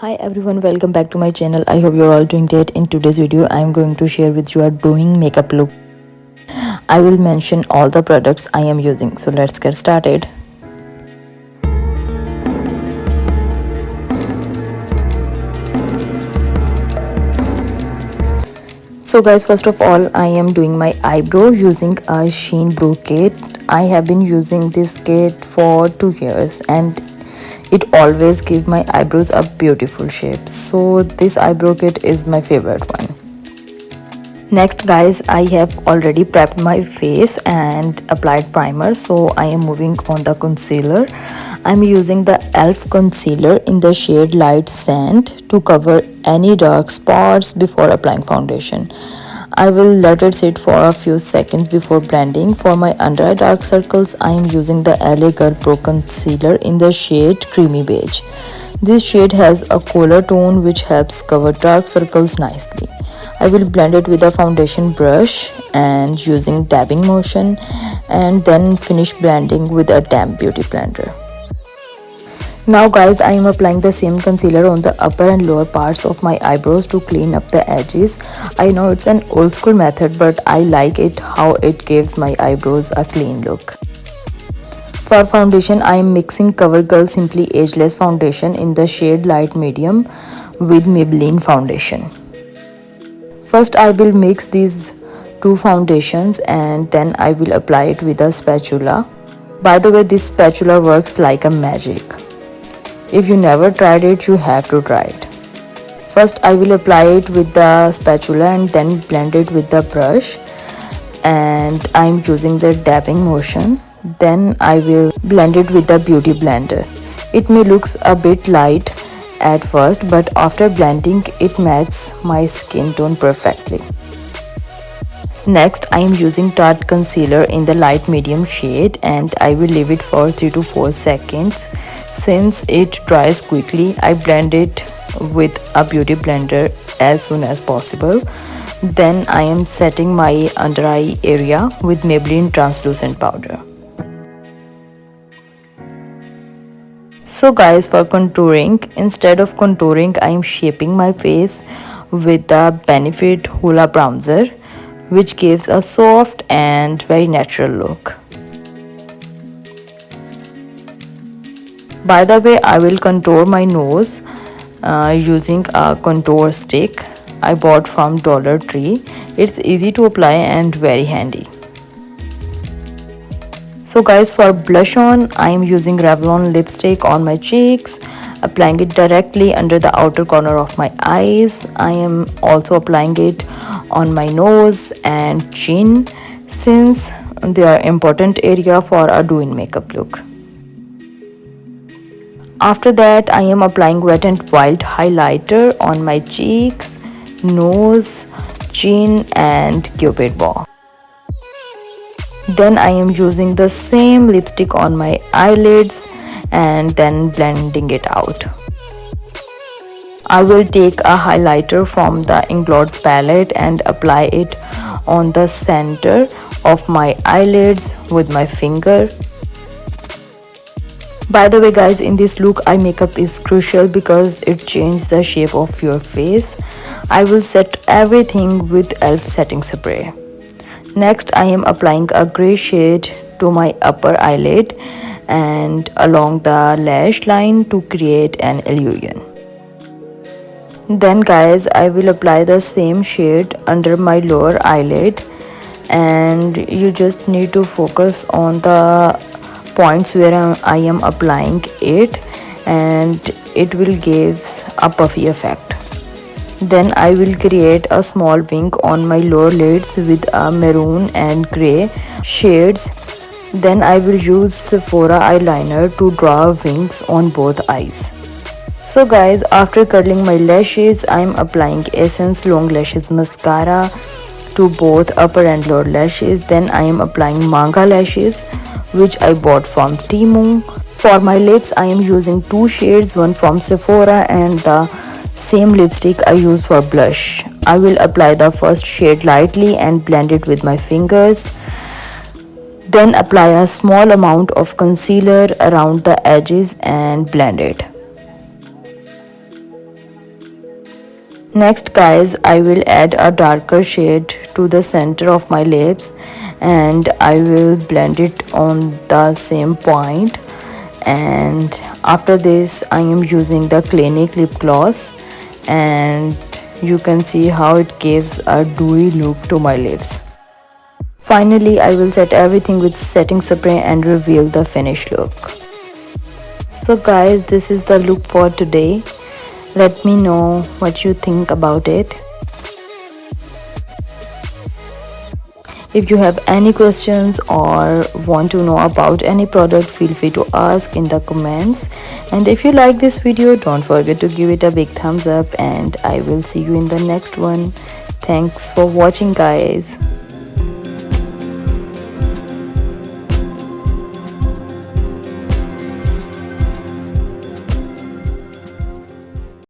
Hi everyone, welcome back to my channel. I hope you're all doing great. In today's video, I am going to share with you a Douyin makeup look. I will mention all the products I am using. So let's get started. So guys, first of all, I am doing my eyebrow using a Sheen Brow kit. I have been using this kit for 2 years and it always gives my eyebrows a beautiful shape. So this eyebrow kit is my favorite one. Next guys, I have already prepped my face and applied primer, so I am moving on the concealer. I'm using the e.l.f. concealer in the shade Light Sand to cover any dark spots before applying foundation. I will let it sit for a few seconds before blending. For my under eye dark circles, I am using the LA Girl Pro concealer in the shade Creamy Beige. This shade has a cooler tone which helps cover dark circles nicely. I will blend it with a foundation brush and using dabbing motion, and then finish blending with a damp beauty blender. Now guys, I am applying the same concealer on the upper and lower parts of my eyebrows to clean up the edges. I know it's an old school method, but I like it how it gives my eyebrows a clean look. For foundation, I am mixing CoverGirl Simply Ageless foundation in the shade Light Medium with Maybelline foundation. First I will mix these two foundations and then I will apply it with a spatula. By the way, this spatula works like a magic. If you never tried it, you have to try it. First I will apply it with the spatula and then blend it with the brush, and I am using the dabbing motion. Then I will blend it with the beauty blender. It may look a bit light at first, but after blending it matches my skin tone perfectly. Next I am using Tarte concealer in the light medium shade and I will leave it for 3 to 4 seconds. Since it dries quickly, I blend it with a beauty blender as soon as possible. Then I am setting my under eye area with Maybelline translucent powder. So guys, for contouring, instead of contouring, I am shaping my face with the Benefit Hoola bronzer, which gives a soft and very natural look. By the way, I will contour my nose using a contour stick I bought from Dollar Tree. It's easy to apply and very handy. So guys, for blush on, I am using Revlon lipstick on my cheeks, applying it directly under the outer corner of my eyes. I am also applying it on my nose and chin since they are important area for a Douyin makeup look. After that, I am applying Wet n Wild highlighter on my cheeks, nose, chin and cupid bow. Then I am using the same lipstick on my eyelids and then blending it out. I will take a highlighter from the Inglot palette and apply it on the center of my eyelids with my finger. By the way guys, in this look, eye makeup is crucial because it changes the shape of your face. I will set everything with e.l.f. setting spray. Next, I am applying a grey shade to my upper eyelid and along the lash line to create an illusion. Then guys, I will apply the same shade under my lower eyelid, and you just need to focus on the points where I am applying it, and it will give a puffy effect. Then I will create a small wing on my lower lids with a maroon and grey shades. Then I will use Sephora eyeliner to draw wings on both eyes. So guys, after curling my lashes, I am applying Essence Long Lashes Mascara to both upper and lower lashes. Then I am applying Manga lashes, which I bought from Temu. For my lips, I am using 2 shades, one from Sephora and the same lipstick I use for blush. I will apply the first shade lightly and blend it with my fingers. Then apply a small amount of concealer around the edges and blend it. Next guys, I will add a darker shade to the center of my lips and I will blend it on the same point. And after this I am using the Clinique lip gloss, and you can see how it gives a dewy look to my lips. Finally, I will set everything with setting spray and reveal the finished look. So guys, this is the look for today. Let me know what you think about it. If you have any questions or want to know about any product, feel free to ask in the comments. And if you like this video, don't forget to give it a big thumbs up, and I will see you in the next one. Thanks for watching guys.